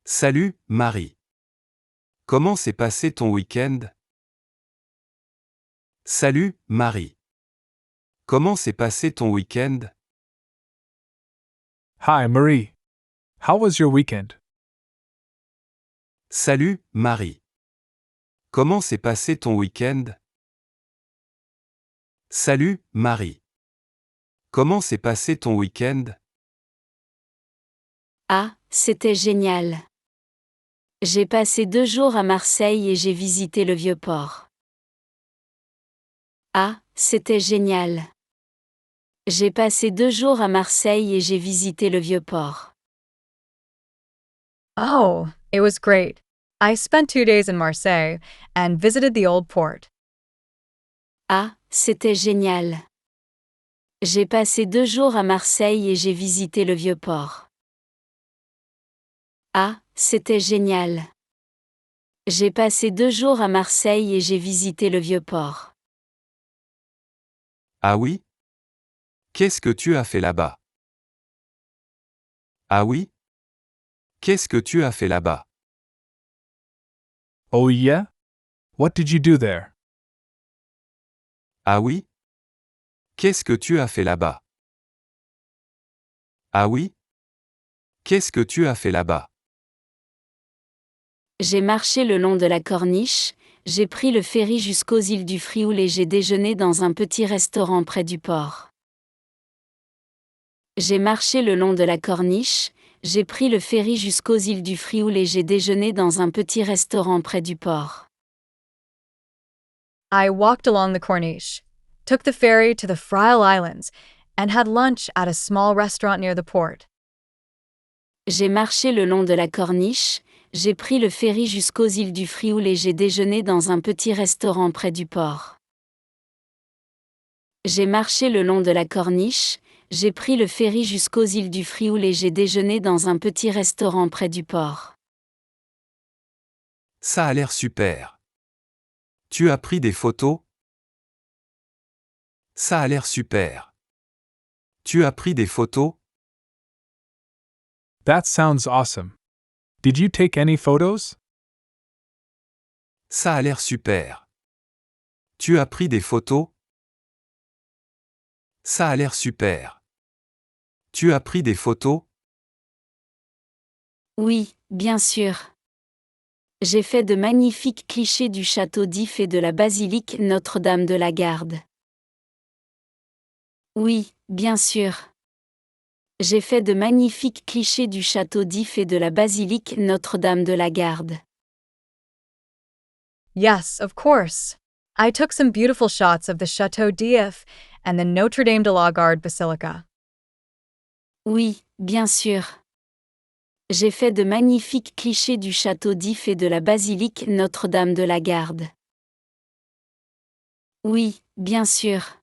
Salut, Marie. Comment s'est passé ton week-end? Salut, Marie. Comment s'est passé ton week-end? Hi, Marie. How was your weekend? Salut, Marie. Comment s'est passé ton week-end? Salut, Marie. Comment s'est passé ton week-end? Ah, c'était génial. J'ai passé 2 jours à Marseille et j'ai visité le Vieux-Port. Ah, c'était génial. J'ai passé 2 jours à Marseille et j'ai visité le Vieux-Port. Oh, it was great. I spent 2 days in Marseille and visited the old port. Ah, c'était génial. J'ai passé 2 jours à Marseille et j'ai visité le Vieux-Port. Ah, c'était génial. J'ai passé 2 jours à Marseille et j'ai visité le Vieux-Port. Ah oui? Qu'est-ce que tu as fait là-bas? Ah oui? Qu'est-ce que tu as fait là-bas? Oh, yeah? What did you do there? Ah oui? Qu'est-ce que tu as fait là-bas? Ah oui? Qu'est-ce que tu as fait là-bas? J'ai marché le long de la corniche, j'ai pris le ferry jusqu'aux îles du Frioul et j'ai déjeuné dans un petit restaurant près du port. J'ai marché le long de la corniche, j'ai pris le ferry jusqu'aux îles du Frioul et j'ai déjeuné dans un petit restaurant près du port. I walked along the Corniche, took the ferry to the Frial Islands, and had lunch at a small restaurant near the port. J'ai marché le long de la corniche, j'ai pris le ferry jusqu'aux îles du Frioul et j'ai déjeuné dans un petit restaurant près du port. J'ai marché le long de la corniche, j'ai pris le ferry jusqu'aux îles du Frioul et j'ai déjeuné dans un petit restaurant près du port. Ça a l'air super. Tu as pris des photos? Ça a l'air super. Tu as pris des photos? That sounds awesome. Did you take any photos? Ça a l'air super. Tu as pris des photos? Ça a l'air super. Tu as pris des photos? Oui, bien sûr. J'ai fait de magnifiques clichés du château d'If et de la basilique Notre-Dame de la Garde. Oui, bien sûr. J'ai fait de magnifiques clichés du château d'If et de la basilique Notre-Dame de la Garde. Yes, of course. I took some beautiful shots of the Chateau d'If and the Notre Dame de la Garde Basilica. Oui, bien sûr. J'ai fait de magnifiques clichés du château d'If et de la basilique Notre-Dame de la Garde. Oui, bien sûr.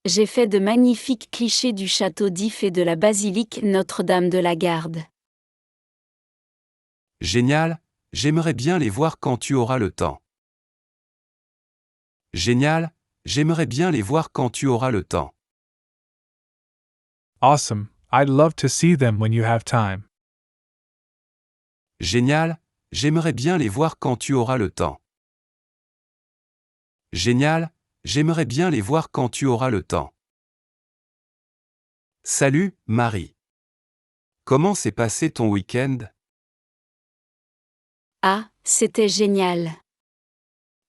J'ai fait de magnifiques clichés du château d'If et de la basilique Notre-Dame de la Garde. Génial, j'aimerais bien les voir quand tu auras le temps. Génial, j'aimerais bien les voir quand tu auras le temps. Awesome. I'd love to see them when you have time. Génial, j'aimerais bien les voir quand tu auras le temps. Génial, j'aimerais bien les voir quand tu auras le temps. Salut, Marie. Comment s'est passé ton week-end? Ah, c'était génial.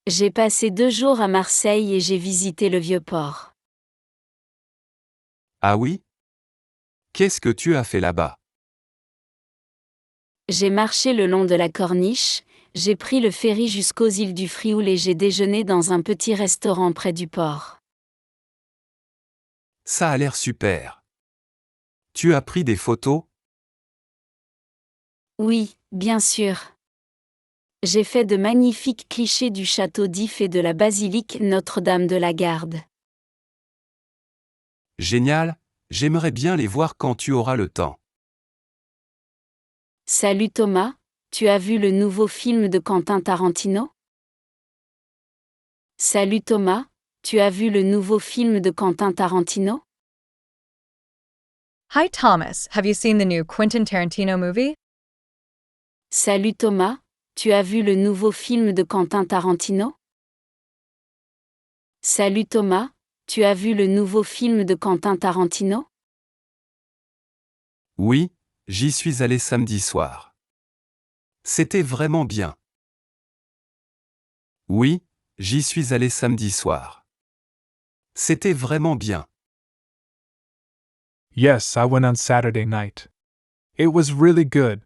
J'ai passé 2 jours à Marseille et j'ai visité le Vieux-Port. Ah oui? Qu'est-ce que tu as fait là-bas? J'ai marché le long de la corniche, j'ai pris le ferry jusqu'aux îles du Frioul et j'ai déjeuné dans un petit restaurant près du port. Ça a l'air super. Tu as pris des photos? Oui, bien sûr. J'ai fait de magnifiques clichés du château d'If et de la basilique Notre-Dame de la Garde. Génial, j'aimerais bien les voir quand tu auras le temps. Salut Thomas, tu as vu le nouveau film de Quentin Tarantino? Salut Thomas, tu as vu le nouveau film de Quentin Tarantino? Hi, Thomas. Have you seen the new Quentin Tarantino movie? Salut Thomas, tu as vu le nouveau film de Quentin Tarantino? Salut Thomas, tu as vu le nouveau film de Quentin Tarantino? Oui, j'y suis allé samedi soir. C'était vraiment bien. Oui, j'y suis allé samedi soir. C'était vraiment bien. Yes, I went on Saturday night. It was really good.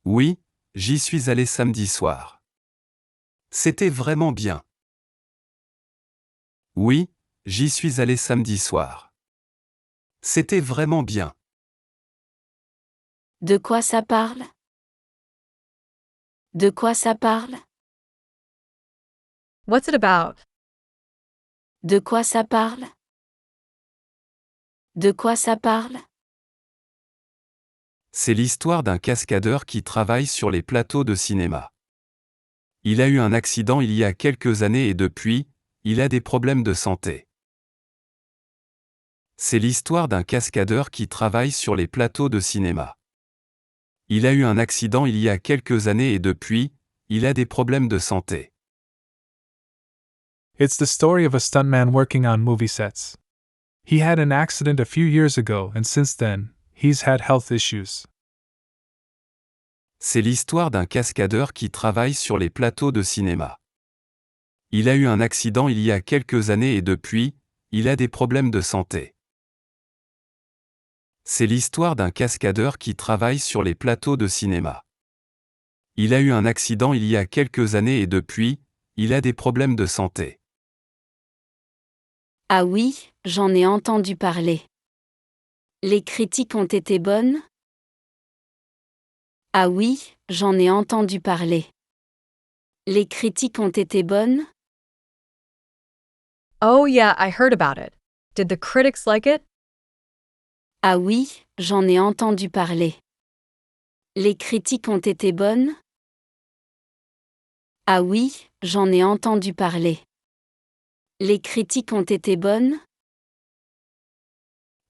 Oui, j'y suis allé samedi soir. C'était vraiment bien. Oui, j'y suis allé samedi soir. C'était vraiment bien. De quoi ça parle? De quoi ça parle? What's it about? De quoi ça parle? De quoi ça parle? C'est l'histoire d'un cascadeur qui travaille sur les plateaux de cinéma. Il a eu un accident il y a quelques années et depuis, il a des problèmes de santé. C'est l'histoire d'un cascadeur qui travaille sur les plateaux de cinéma. Il a eu un accident il y a quelques années et depuis, il a des problèmes de santé. It's the story of a stuntman working on movie sets. He had an accident a few years ago, and since then, he's had health issues. C'est l'histoire d'un cascadeur qui travaille sur les plateaux de cinéma. Il a eu un accident il y a quelques années et depuis, il a des problèmes de santé. C'est l'histoire d'un cascadeur qui travaille sur les plateaux de cinéma. Il a eu un accident il y a quelques années et depuis, il a des problèmes de santé. Ah oui, j'en ai entendu parler. Les critiques ont été bonnes? Ah oui, j'en ai entendu parler. Les critiques ont été bonnes? Oh, yeah, I heard about it. Did the critics like it? Ah oui, j'en ai entendu parler. Les critiques ont été bonnes? Ah oui, j'en ai entendu parler. Les critiques ont été bonnes?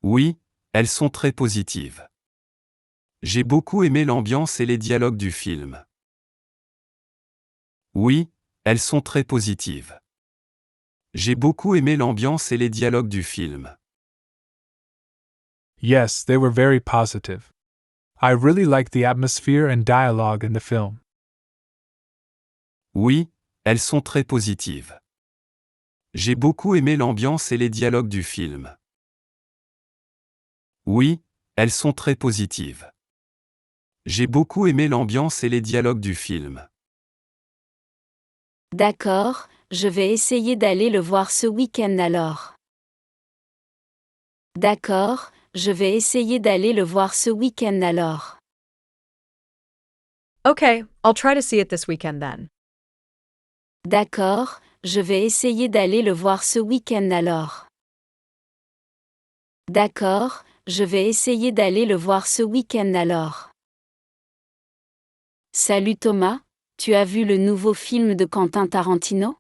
Oui, elles sont très positives. J'ai beaucoup aimé l'ambiance et les dialogues du film. Oui, elles sont très positives. J'ai beaucoup aimé l'ambiance et les dialogues du film. Yes, they were very positive. I really liked the atmosphere and dialogue in the film. Oui, elles sont très positives. J'ai beaucoup aimé l'ambiance et les dialogues du film. Oui, elles sont très positives. J'ai beaucoup aimé l'ambiance et les dialogues du film. D'accord, je vais essayer d'aller le voir ce week-end alors. D'accord, je vais essayer d'aller le voir ce week-end alors. Okay, I'll try to see it this weekend then. D'accord, je vais essayer d'aller le voir ce week-end alors. D'accord, je vais essayer d'aller le voir ce week-end alors. Salut Thomas, tu as vu le nouveau film de Quentin Tarantino?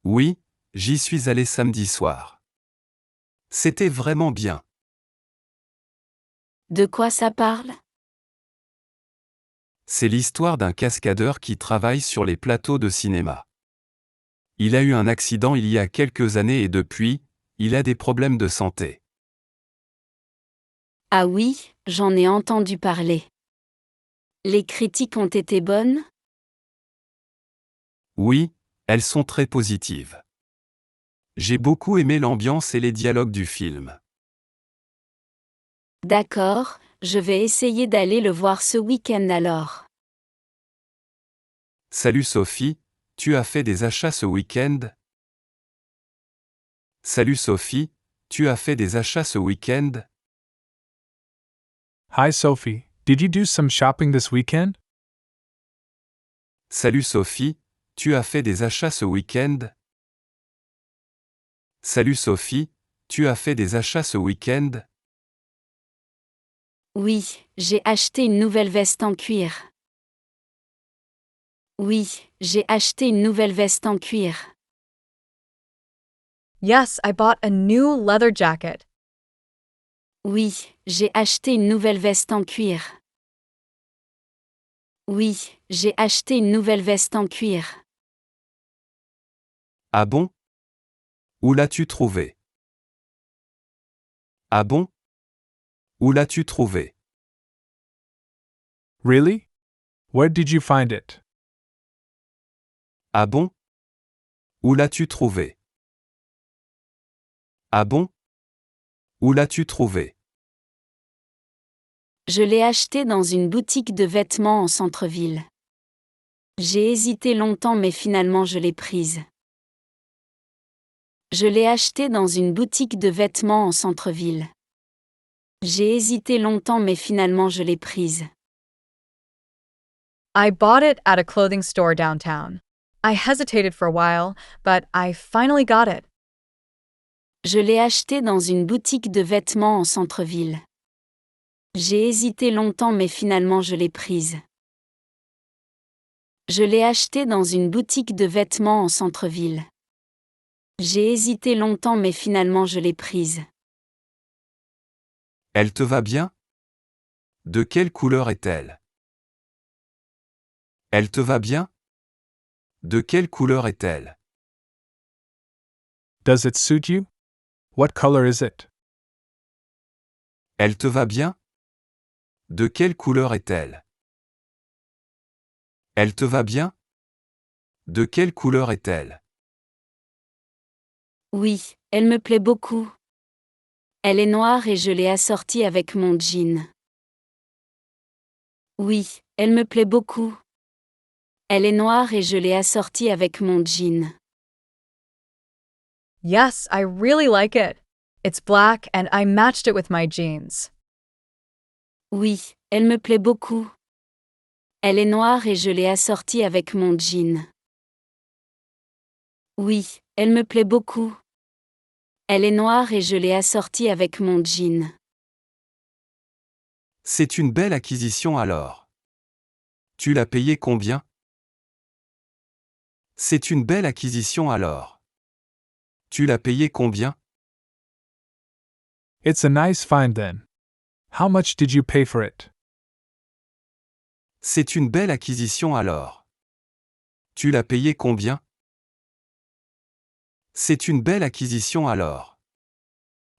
Oui, j'y suis allé samedi soir. C'était vraiment bien. De quoi ça parle? C'est l'histoire d'un cascadeur qui travaille sur les plateaux de cinéma. Il a eu un accident il y a quelques années et depuis, il a des problèmes de santé. Ah oui, j'en ai entendu parler. Les critiques ont été bonnes? Oui, elles sont très positives. J'ai beaucoup aimé l'ambiance et les dialogues du film. D'accord, je vais essayer d'aller le voir ce week-end alors. Salut Sophie, tu as fait des achats ce week-end? Salut Sophie, tu as fait des achats ce week-end? Hi Sophie, did you do some shopping this weekend? Salut Sophie, tu as fait des achats ce week-end? Salut Sophie, tu as fait des achats ce week-end? Oui, j'ai acheté une nouvelle veste en cuir. Oui, j'ai acheté une nouvelle veste en cuir. Yes, I bought a new leather jacket. Oui, j'ai acheté une nouvelle veste en cuir. Oui, j'ai acheté une nouvelle veste en cuir. Ah bon? Où l'as-tu trouvée? Ah bon? Où l'as-tu trouvée? Really? Where did you find it? Ah bon? Où l'as-tu trouvée? Ah bon? Où l'as-tu trouvée? Je l'ai acheté dans une boutique de vêtements en centre-ville. J'ai hésité longtemps mais finalement je l'ai prise. Je l'ai acheté dans une boutique de vêtements en centre-ville. J'ai hésité longtemps mais finalement je l'ai prise. I bought it at a clothing store downtown. I hesitated for a while, but I finally got it. Je l'ai acheté dans une boutique de vêtements en centre-ville. J'ai hésité longtemps mais finalement je l'ai prise. Je l'ai acheté dans une boutique de vêtements en centre-ville. J'ai hésité longtemps mais finalement je l'ai prise. Elle te va bien? De quelle couleur est-elle? Elle te va bien? De quelle couleur est-elle? Does it suit you? What color is it? Elle te va bien? De quelle couleur est-elle? Elle te va bien? De quelle couleur est-elle? Oui, elle me plaît beaucoup. Elle est noire et je l'ai assortie avec mon jean. Oui, elle me plaît beaucoup. Elle est noire et je l'ai assortie avec mon jean. Yes, I really like it. It's black and I matched it with my jeans. Oui, elle me plaît beaucoup. Elle est noire et je l'ai assortie avec mon jean. Oui, elle me plaît beaucoup. Elle est noire et je l'ai assortie avec mon jean. C'est une belle acquisition alors. Tu l'as payé combien? C'est une belle acquisition alors. Tu l'as payé combien? It's a nice find then. How much did you pay for it? C'est une belle acquisition alors. Tu l'as payé combien? C'est une belle acquisition alors.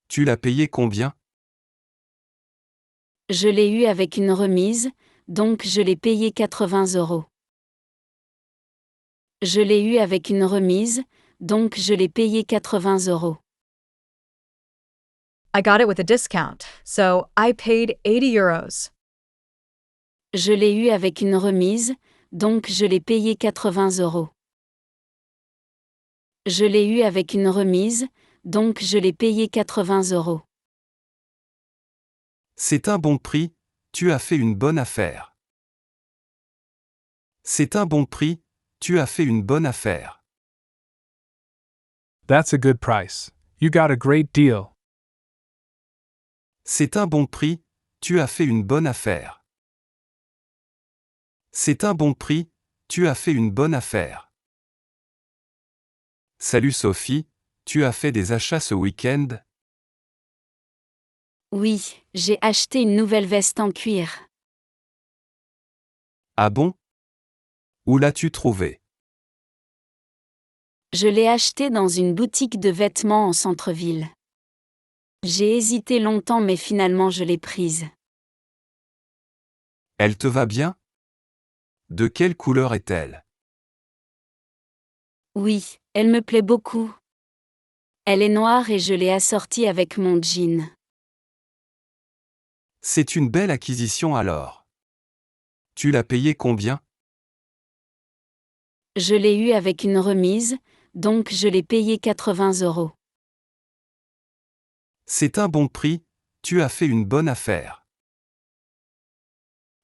Tu l'as payé combien? Je l'ai eu avec une remise, donc je l'ai payé 80 €. Je l'ai eu avec une remise, donc je l'ai payé 80 €. I got it with a discount, so I paid 80 euros. Je l'ai eu avec une remise, donc je l'ai payé 80 €. Je l'ai eu avec une remise, donc je l'ai payé 80 €. C'est un bon prix, tu as fait une bonne affaire. C'est un bon prix, tu as fait une bonne affaire. That's a good price. You got a great deal. C'est un bon prix, tu as fait une bonne affaire. C'est un bon prix, tu as fait une bonne affaire. Salut Sophie, tu as fait des achats ce week-end? Oui, j'ai acheté une nouvelle veste en cuir. Ah bon? Où l'as-tu trouvée? Je l'ai achetée dans une boutique de vêtements en centre-ville. J'ai hésité longtemps mais finalement je l'ai prise. Elle te va bien? De quelle couleur est-elle? Oui, elle me plaît beaucoup. Elle est noire et je l'ai assortie avec mon jean. C'est une belle acquisition alors. Tu l'as payé combien? Je l'ai eu avec une remise, donc je l'ai payé 80 €. C'est un bon prix, tu as fait une bonne affaire.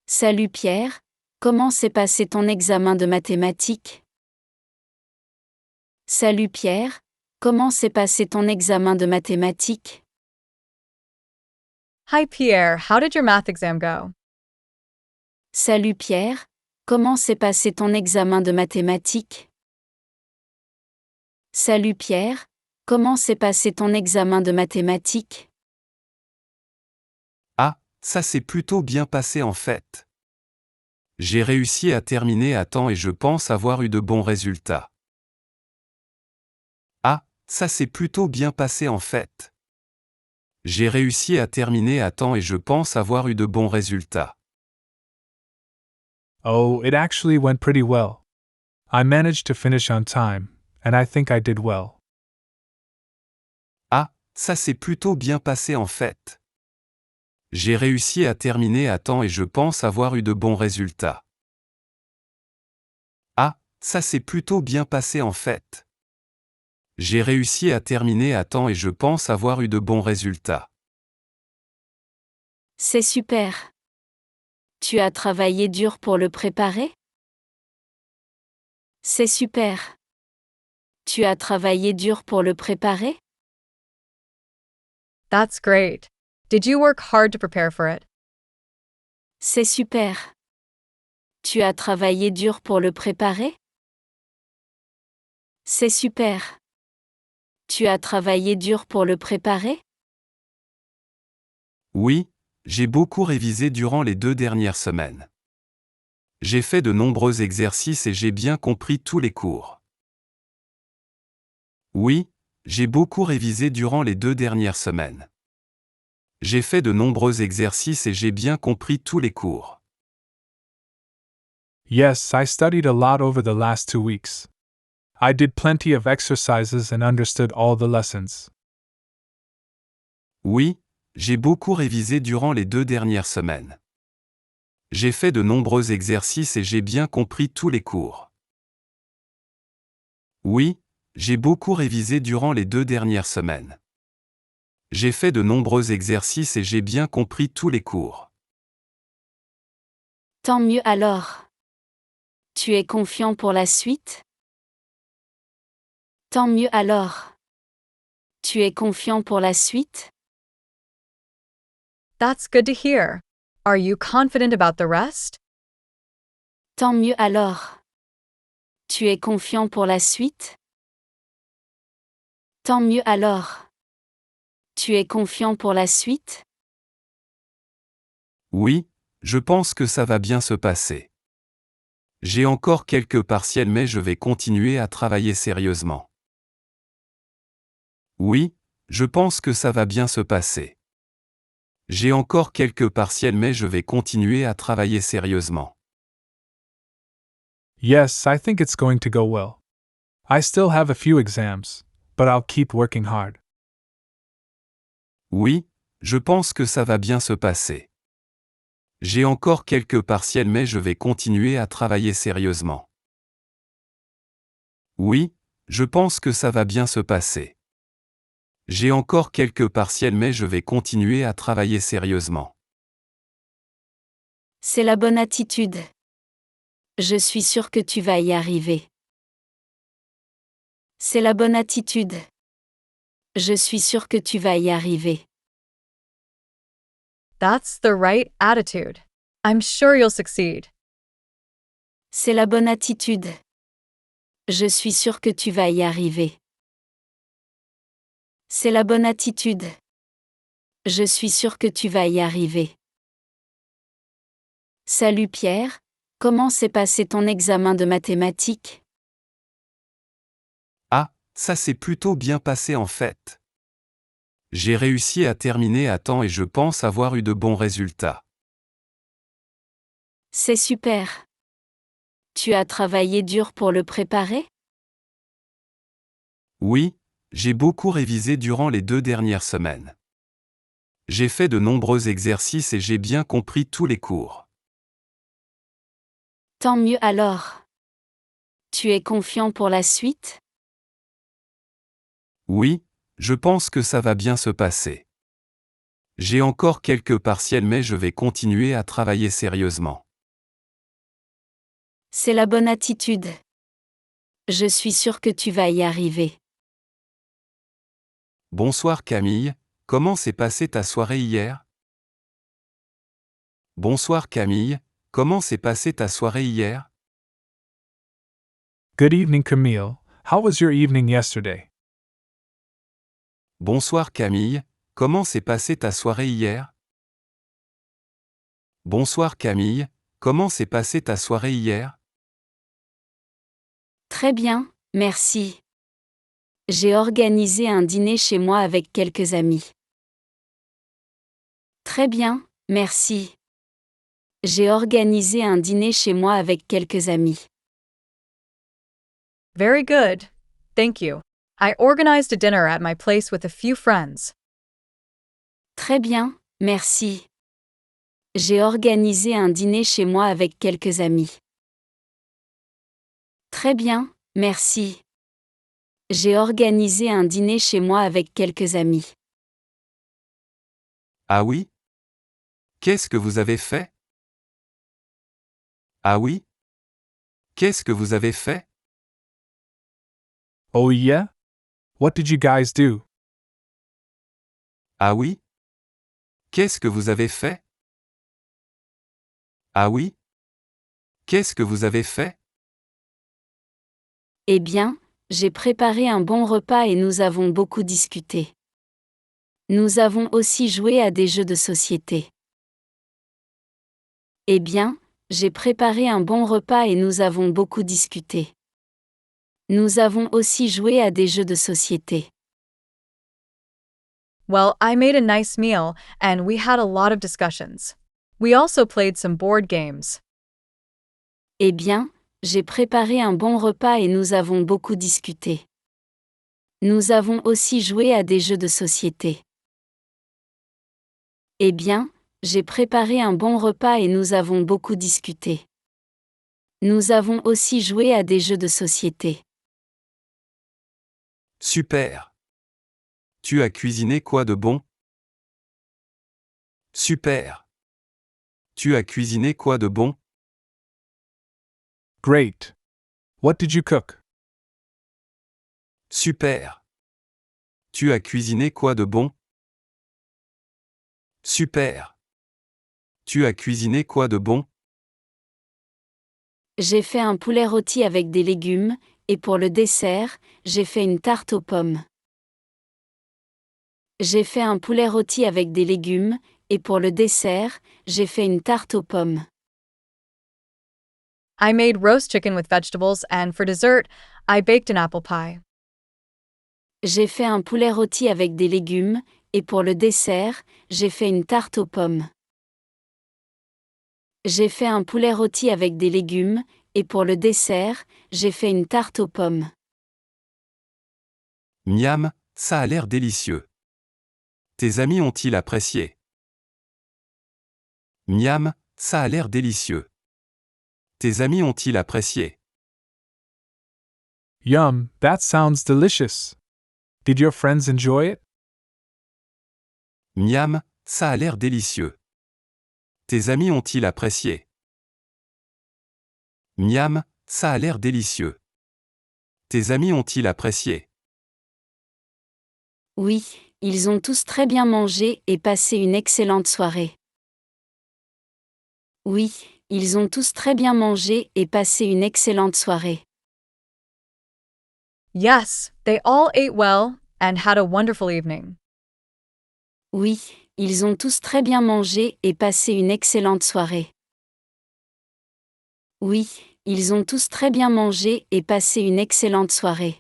Salut Pierre, comment s'est passé ton examen de mathématiques? Salut Pierre, comment s'est passé ton examen de mathématiques? Hi Pierre, how did your math exam go? Salut Pierre, comment s'est passé ton examen de mathématiques? Salut Pierre, comment s'est passé ton examen de mathématiques? Ah, ça s'est plutôt bien passé en fait. J'ai réussi à terminer à temps et je pense avoir eu de bons résultats. Ah, ça s'est plutôt bien passé en fait. J'ai réussi à terminer à temps et je pense avoir eu de bons résultats. Oh, it actually went pretty well. I managed to finish on time, and I think I did well. Ah, ça s'est plutôt bien passé en fait. J'ai réussi à terminer à temps et je pense avoir eu de bons résultats. Ah, ça s'est plutôt bien passé en fait. J'ai réussi à terminer à temps et je pense avoir eu de bons résultats. C'est super. Tu as travaillé dur pour le préparer? C'est super. Tu as travaillé dur pour le préparer? That's great. Did you work hard to prepare for it? C'est super. Tu as travaillé dur pour le préparer? C'est super. Tu as travaillé dur pour le préparer? Oui, j'ai beaucoup révisé durant les 2 dernières semaines. J'ai fait de nombreux exercices et j'ai bien compris tous les cours. Oui, j'ai beaucoup révisé durant les 2 dernières semaines. J'ai fait de nombreux exercices et j'ai bien compris tous les cours. Yes, I studied a lot over the last 2 weeks. I did plenty of exercises and understood all the lessons. Oui, j'ai beaucoup révisé durant les 2 dernières semaines. J'ai fait de nombreux exercices et j'ai bien compris tous les cours. Oui, j'ai beaucoup révisé durant les 2 dernières semaines. J'ai fait de nombreux exercices et j'ai bien compris tous les cours. Tant mieux alors. Tu es confiant pour la suite? Tant mieux alors. Tu es confiant pour la suite? That's good to hear. Are you confident about the rest? Tant mieux alors. Tu es confiant pour la suite? Tant mieux alors. Tu es confiant pour la suite? Oui, je pense que ça va bien se passer. J'ai encore quelques partiels mais je vais continuer à travailler sérieusement. Oui, je pense que ça va bien se passer. J'ai encore quelques partiels mais je vais continuer à travailler sérieusement. Yes, I think it's going to go well. I still have a few exams, but I'll keep working hard. Oui, je pense que ça va bien se passer. J'ai encore quelques partiels mais je vais continuer à travailler sérieusement. Oui, je pense que ça va bien se passer. J'ai encore quelques partiels mais je vais continuer à travailler sérieusement. C'est la bonne attitude. Je suis sûr que tu vas y arriver. C'est la bonne attitude. Je suis sûr que tu vas y arriver. That's the right attitude. I'm sure you'll succeed. C'est la bonne attitude. Je suis sûr que tu vas y arriver. C'est la bonne attitude. Je suis sûr que tu vas y arriver. Salut Pierre, comment s'est passé ton examen de mathématiques? Ah, ça s'est plutôt bien passé en fait. J'ai réussi à terminer à temps et je pense avoir eu de bons résultats. C'est super. Tu as travaillé dur pour le préparer? Oui, j'ai beaucoup révisé durant les 2 dernières semaines. J'ai fait de nombreux exercices et j'ai bien compris tous les cours. Tant mieux alors. Tu es confiant pour la suite? Oui, je pense que ça va bien se passer. J'ai encore quelques partiels mais je vais continuer à travailler sérieusement. C'est la bonne attitude. Je suis sûr que tu vas y arriver. Bonsoir Camille, comment s'est passée ta soirée hier? Bonsoir Camille, comment s'est passée ta soirée hier? Good evening, Camille. How was your evening yesterday? Bonsoir Camille, comment s'est passée ta soirée hier? Bonsoir Camille, Comment s'est passée ta soirée hier? Très bien, merci. J'ai organisé un dîner chez moi avec quelques amis. Très bien, merci. J'ai organisé un dîner chez moi avec quelques amis. Very good. Thank you. I organized a dinner at my place with a few friends. Très bien, merci. J'ai organisé un dîner chez moi avec quelques amis. Très bien, merci. J'ai organisé un dîner chez moi avec quelques amis. Ah oui? Qu'est-ce que vous avez fait? Ah oui? Qu'est-ce que vous avez fait? Oh yeah? What did you guys do? Ah oui? Qu'est-ce que vous avez fait? Ah oui? Qu'est-ce que vous avez fait? Eh bien, j'ai préparé un bon repas et nous avons beaucoup discuté. Nous avons aussi joué à des jeux de société. Eh bien, j'ai préparé un bon repas et nous avons beaucoup discuté. Nous avons aussi joué à des jeux de société. Well, I made a nice meal, and we had a lot of discussions. We also played some board games. Eh bien, j'ai préparé un bon repas et nous avons beaucoup discuté. Nous avons aussi joué à des jeux de société. Eh bien, j'ai préparé un bon repas et nous avons beaucoup discuté. Nous avons aussi joué à des jeux de société. Super. Tu as cuisiné quoi de bon? Super. Tu as cuisiné quoi de bon? Great. What did you cook? Super. Tu as cuisiné quoi de bon? Super. Tu as cuisiné quoi de bon? J'ai fait un poulet rôti avec des légumes, et pour le dessert, j'ai fait une tarte aux pommes. J'ai fait un poulet rôti avec des légumes, et pour le dessert, j'ai fait une tarte aux pommes. I made roast chicken with vegetables, and for dessert, I baked an apple pie. J'ai fait un poulet rôti avec des légumes, et pour le dessert, j'ai fait une tarte aux pommes. J'ai fait un poulet rôti avec des légumes, et pour le dessert, j'ai fait une tarte aux pommes. Miam, ça a l'air délicieux. Tes amis ont-ils apprécié? Miam, ça a l'air délicieux. Tes amis ont-ils apprécié? Yum, that sounds delicious. Did your friends enjoy it? Miam, ça a l'air délicieux. Tes amis ont-ils apprécié? Miam, ça a l'air délicieux. Tes amis ont-ils apprécié? Oui, ils ont tous très bien mangé et passé une excellente soirée. Oui, ils ont tous très bien mangé et passé une excellente soirée. Yes, they all ate well and had a wonderful evening. Oui, ils ont tous très bien mangé et passé une excellente soirée. Oui, ils ont tous très bien mangé et passé une excellente soirée.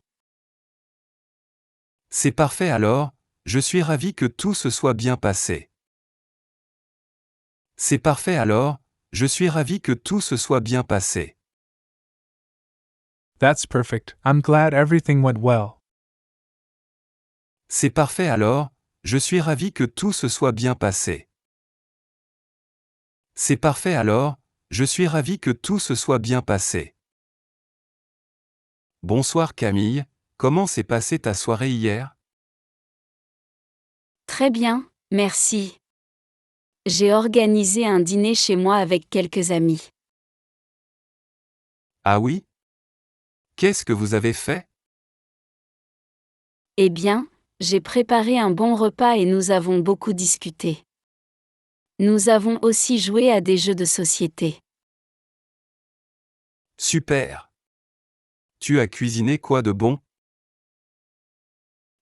C'est parfait alors, je suis ravi que tout se soit bien passé. C'est parfait alors, je suis ravi que tout se soit bien passé. That's perfect. I'm glad everything went well. C'est parfait alors, je suis ravi que tout se soit bien passé. C'est parfait alors, je suis ravi que tout se soit bien passé. Bonsoir Camille, comment s'est passée ta soirée hier? Très bien, merci. J'ai organisé un dîner chez moi avec quelques amis. Ah oui? Qu'est-ce que vous avez fait? Eh bien, j'ai préparé un bon repas et nous avons beaucoup discuté. Nous avons aussi joué à des jeux de société. Super. Tu as cuisiné quoi de bon?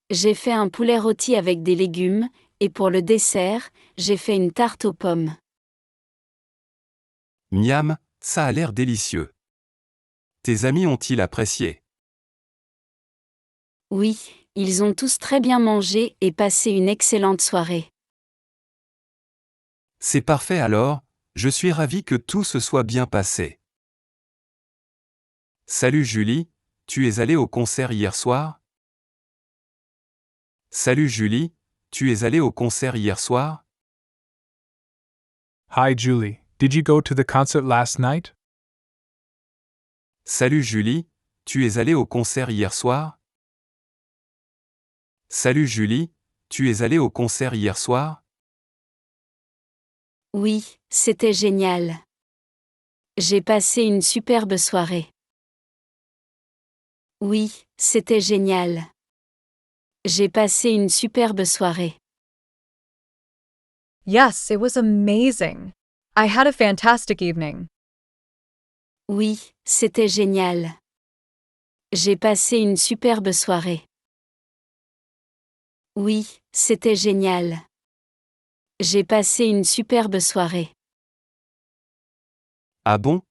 J'ai fait un poulet rôti avec des légumes, et pour le dessert, j'ai fait une tarte aux pommes. Miam, ça a l'air délicieux. Tes amis ont-ils apprécié? Oui, ils ont tous très bien mangé et passé une excellente soirée. C'est parfait alors, je suis ravi que tout se soit bien passé. Salut Julie, tu es allée au concert hier soir? Salut Julie, tu es allée au concert hier soir? Hi, Julie. Did you go to the concert last night? Salut Julie, tu es allée au concert hier soir? Salut Julie, tu es allée au concert hier soir? Oui, c'était génial. J'ai passé une superbe soirée. Oui, c'était génial. J'ai passé une superbe soirée. Yes, it was amazing. I had a fantastic evening. Oui, c'était génial. J'ai passé une superbe soirée. Oui, c'était génial. J'ai passé une superbe soirée. Ah bon?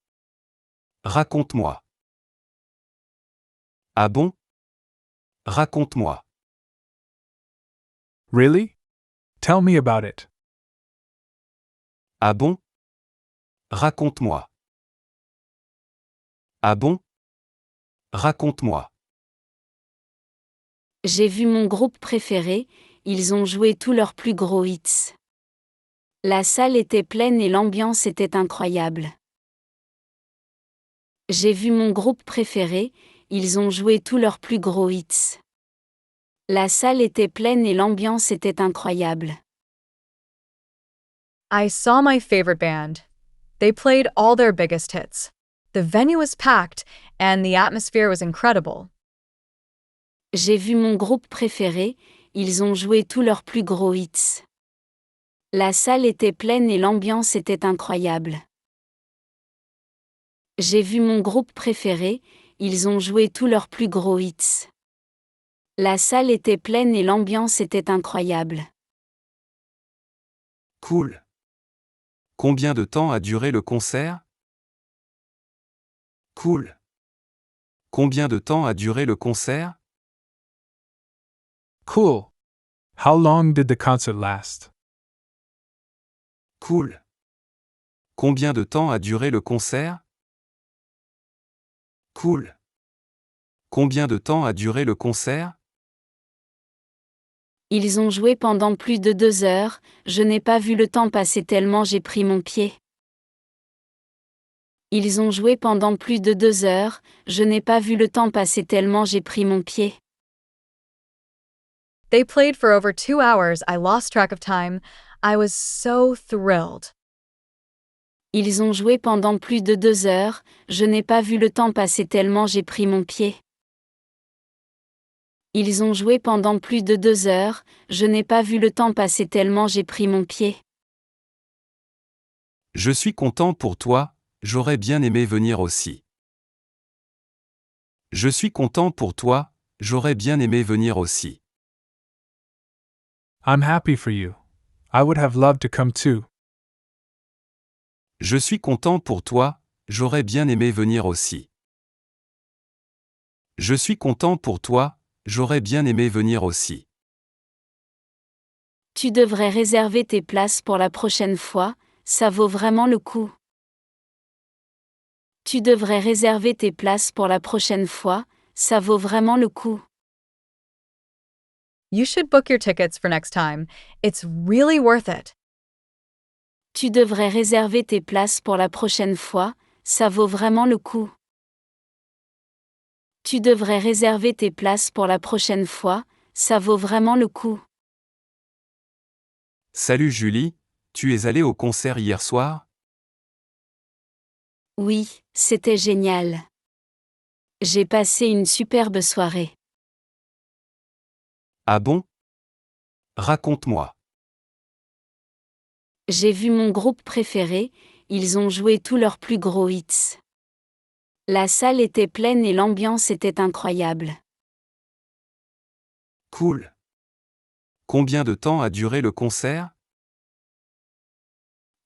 Raconte-moi. Ah bon? Raconte-moi. Really? Tell me about it. Ah bon? Raconte-moi. Ah bon? Raconte-moi. J'ai vu mon groupe préféré, ils ont joué tous leurs plus gros hits. La salle était pleine et l'ambiance était incroyable. J'ai vu mon groupe préféré, ils ont joué tous leurs plus gros hits. La salle était pleine et l'ambiance était incroyable. I saw my favorite band. They played all their biggest hits. The venue was packed, and the atmosphere was incredible. J'ai vu mon groupe préféré, ils ont joué tous leurs plus gros hits. La salle était pleine et l'ambiance était incroyable. J'ai vu mon groupe préféré, ils ont joué tous leurs plus gros hits. La salle était pleine et l'ambiance était incroyable. Cool. Combien de temps a duré le concert? Cool. Combien de temps a duré le concert? Cool. How long did the concert last? Cool. Combien de temps a duré le concert? Cool. Combien de temps a duré le concert? Ils ont joué pendant plus de 2 heures, je n'ai pas vu le temps passer tellement j'ai pris mon pied. Ils ont joué pendant plus de 2 heures, je n'ai pas vu le temps passer tellement j'ai pris mon pied. They played for over 2 hours. I lost track of time. I was so thrilled. Ils ont joué pendant plus de 2 heures, je n'ai pas vu le temps passer tellement j'ai pris mon pied. Ils ont joué pendant plus de 2 heures, je n'ai pas vu le temps passer tellement j'ai pris mon pied. Je suis content pour toi, j'aurais bien aimé venir aussi. Je suis content pour toi, j'aurais bien aimé venir aussi. I'm happy for you. I would have loved to come too. Je suis content pour toi, j'aurais bien aimé venir aussi. Je suis content pour toi, j'aurais bien aimé venir aussi. Tu devrais réserver tes places pour la prochaine fois, ça vaut vraiment le coup. Tu devrais réserver tes places pour la prochaine fois, ça vaut vraiment le coup. You should book your tickets for next time. It's really worth it. Tu devrais réserver tes places pour la prochaine fois, ça vaut vraiment le coup. Tu devrais réserver tes places pour la prochaine fois, ça vaut vraiment le coup. Salut Julie, tu es allée au concert hier soir? Oui, c'était génial. J'ai passé une superbe soirée. Ah bon? Raconte-moi. J'ai vu mon groupe préféré, ils ont joué tous leurs plus gros hits. La salle était pleine et l'ambiance était incroyable. Cool. Combien de temps a duré le concert?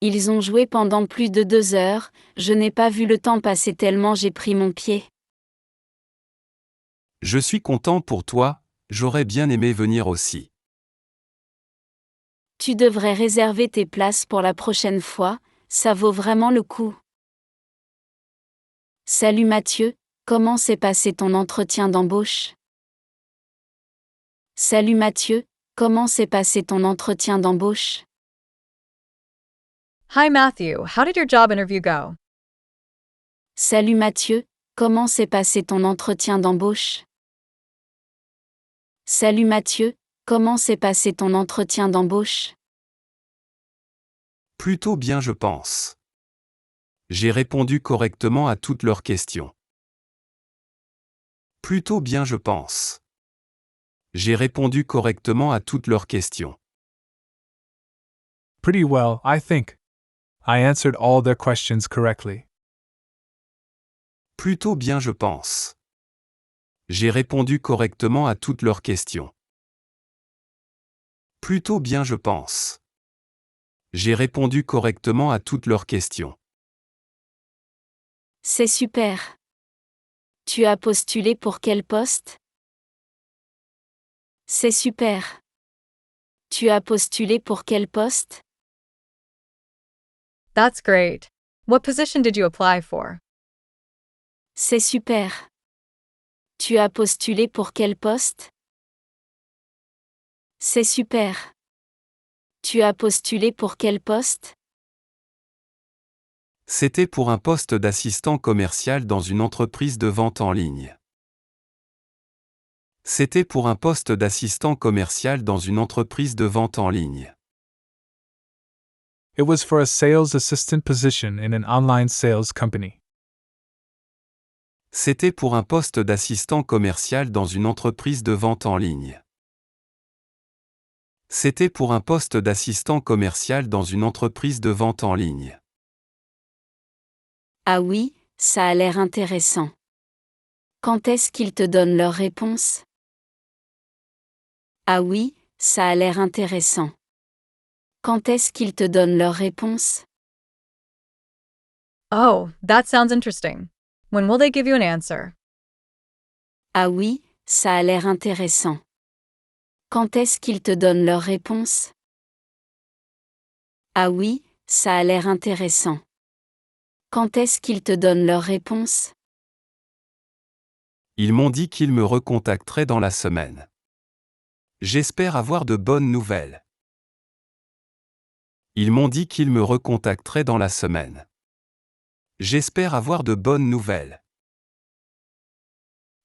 Ils ont joué pendant plus de 2 heures, je n'ai pas vu le temps passer tellement j'ai pris mon pied. Je suis content pour toi, j'aurais bien aimé venir aussi. Tu devrais réserver tes places pour la prochaine fois, ça vaut vraiment le coup. Salut Mathieu, comment s'est passé ton entretien d'embauche? Salut Mathieu, comment s'est passé ton entretien d'embauche? Hi Matthew, how did your job interview go? Salut Mathieu, comment s'est passé ton entretien d'embauche? Salut Mathieu, comment s'est passé ton entretien d'embauche? Plutôt bien je pense. J'ai répondu correctement à toutes leurs questions. Plutôt bien je pense. J'ai répondu correctement à toutes leurs questions. Pretty well, I think. I answered all their questions correctly. Plutôt bien je pense. J'ai répondu correctement à toutes leurs questions. Plutôt bien je pense. J'ai répondu correctement à toutes leurs questions. C'est super. Tu as postulé pour quel poste? C'est super. Tu as postulé pour quel poste? That's great. What position did you apply for? C'est super. Tu as postulé pour quel poste? C'est super. Tu as postulé pour quel poste? C'était pour un poste d'assistant commercial dans une entreprise de vente en ligne. C'était pour un poste d'assistant commercial dans une entreprise de vente en ligne. It was for a sales assistant position in an online sales company. C'était pour un poste d'assistant commercial dans une entreprise de vente en ligne. C'était pour un poste d'assistant commercial dans une entreprise de vente en ligne. Ah oui, ça a l'air intéressant. Quand est-ce qu'ils te donnent leur réponse? Ah oui, ça a l'air intéressant. Quand est-ce qu'ils te donnent leur réponse? Oh, that sounds interesting. When will they give you an answer? Ah oui, ça a l'air intéressant. Quand est-ce qu'ils te donnent leur réponse? Ah oui, ça a l'air intéressant. Quand est-ce qu'ils te donnent leur réponse? Ils m'ont dit qu'ils me recontacteraient dans la semaine. J'espère avoir de bonnes nouvelles. Ils m'ont dit qu'ils me recontacteraient dans la semaine. J'espère avoir de bonnes nouvelles.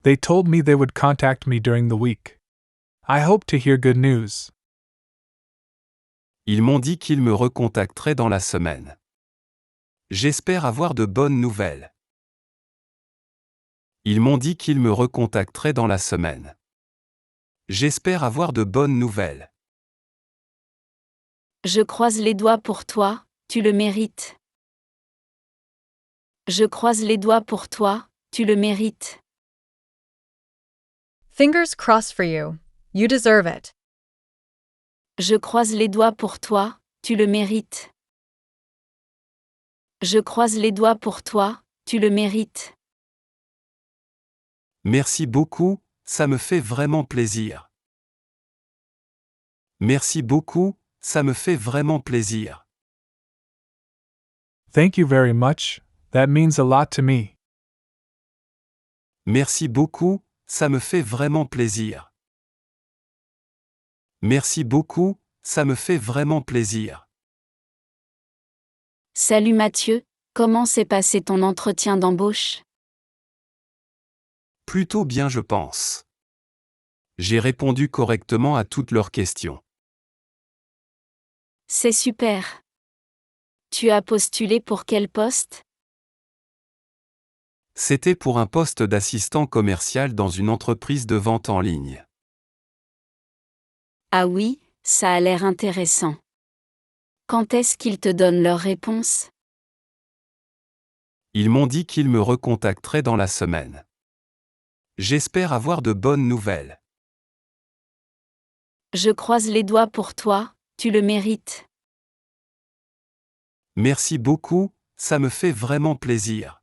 They told me they would contact me during the week. I hope to hear good news. Ils m'ont dit qu'ils me recontacteraient dans la semaine. J'espère avoir de bonnes nouvelles. Ils m'ont dit qu'ils me recontacteraient dans la semaine. J'espère avoir de bonnes nouvelles. Je croise les doigts pour toi, tu le mérites. Je croise les doigts pour toi, tu le mérites. Fingers crossed for you. You deserve it. Je croise les doigts pour toi, tu le mérites. Je croise les doigts pour toi, tu le mérites. Merci beaucoup, ça me fait vraiment plaisir. Merci beaucoup, ça me fait vraiment plaisir. Thank you very much, that means a lot to me. Merci beaucoup, ça me fait vraiment plaisir. Merci beaucoup, ça me fait vraiment plaisir. Salut Mathieu, comment s'est passé ton entretien d'embauche? Plutôt bien je pense. J'ai répondu correctement à toutes leurs questions. C'est super. Tu as postulé pour quel poste? C'était pour un poste d'assistant commercial dans une entreprise de vente en ligne. Ah oui, ça a l'air intéressant. Quand est-ce qu'ils te donnent leur réponse? Ils m'ont dit qu'ils me recontacteraient dans la semaine. J'espère avoir de bonnes nouvelles. Je croise les doigts pour toi, tu le mérites. Merci beaucoup, ça me fait vraiment plaisir.